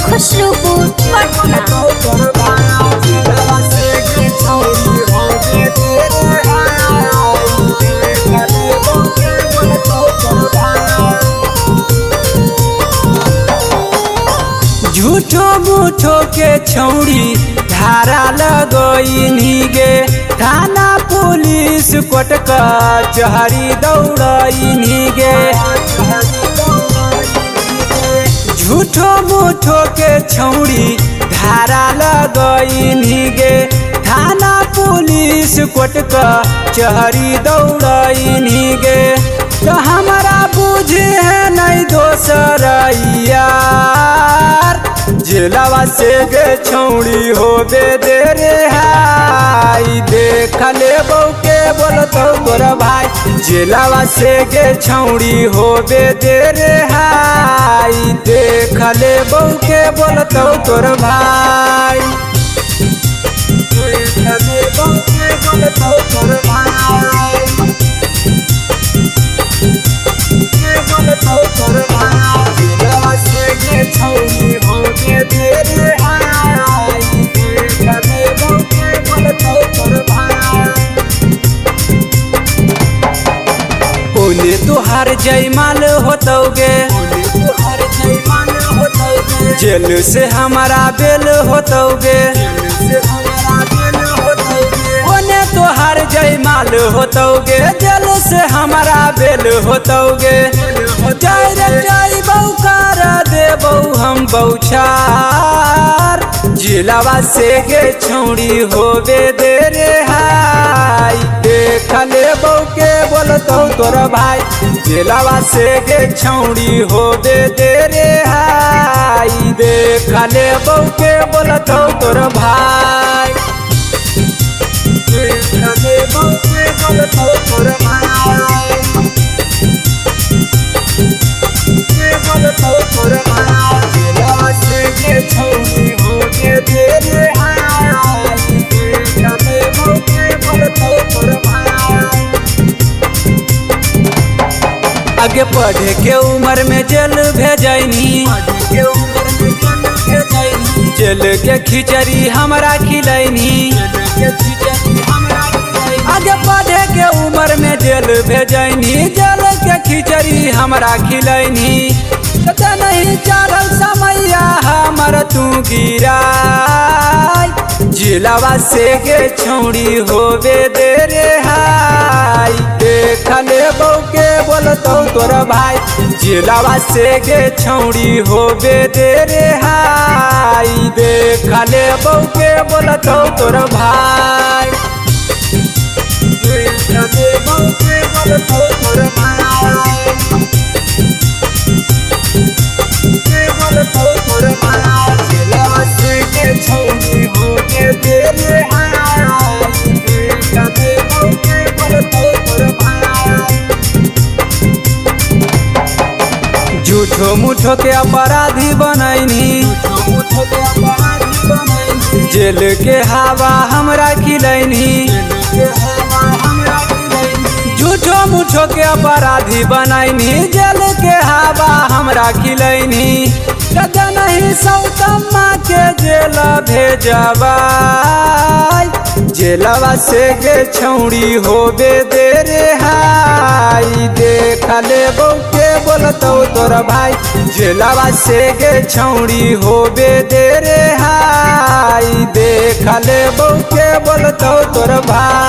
खुशरूपुर पटना। झूठो मूठो के छौड़ी धारा लगइनी गे, थाना पुलिस कोर्ट कचहरी दौड़इनी गे। झूठो मूठो के छौड़ी धारा लगइनी गे, थाना पुलिस कोर्ट कचहरी दौड़इनी गे। तो हमारा बुझे है नहीं दोसर यार, जेलवा से गे छौड़ी हो बे दे रे हाई। देख ले बहू के बोलतो तोर भाई, जेलवा से गे छौड़ी हो बे दे रे हाई। देख ले बहू के बोलतो तोर भाई, देख ले बहू के बोलतो तोर भाई। बोले तुहार जयमाल होतोगे, जेल से हमारा बेल होतोगे। बोले तुहार जयमाल होतोगे, जेल से हमारा बेल होतोगे। जय रे जय बहू कर देबौ हम बौछार, जिलावा से गे छौड़ी होबे दे रे हाई। देख ले बहू के बोलतो तोर भाई, जिलावा से गे छौड़ी होबे दे रे हाई। देख ले बहू के बोलतो तोर भाई, देख ले बहू के बोलतो तोर भाई। आगे पढ़े के उम्र में जेल भेजनी, जेल के खिचड़ी हमरा खिलैनी। आगे पढ़े के उम्र में जेल भेजनी, जेल के खिचड़ी हमरा खिलैनी। पता नहीं चलल समैया हमर तू गिराई, जिलावा से गे छौड़ी होबे दे रे हाई। देख ले बहू के बोलतो तोर भाई, जिलावा से गे छौड़ी होबे दे रे हाई। देख ले बहू के बोलतो तोर भाई, देख ले बहू के बोलतो तोर भाई। झूठो मूठो के अपराधी बनैनी, जेल के हवा हमरा खिलैनी। झूठो मूठो के अपराधी बनैनी, जेल के हवा हमरा खिलैनी। कदा नहीं सौतम्मा के जेल भेजबा, जेलवा से गे छौड़ी होबे दे रे हाई। देख ले बहू के बोलतो तोर भाई, जेलवा से गे छौड़ी होबे दे रे हाई। देख ले बहू के बोलतो तोर भाई।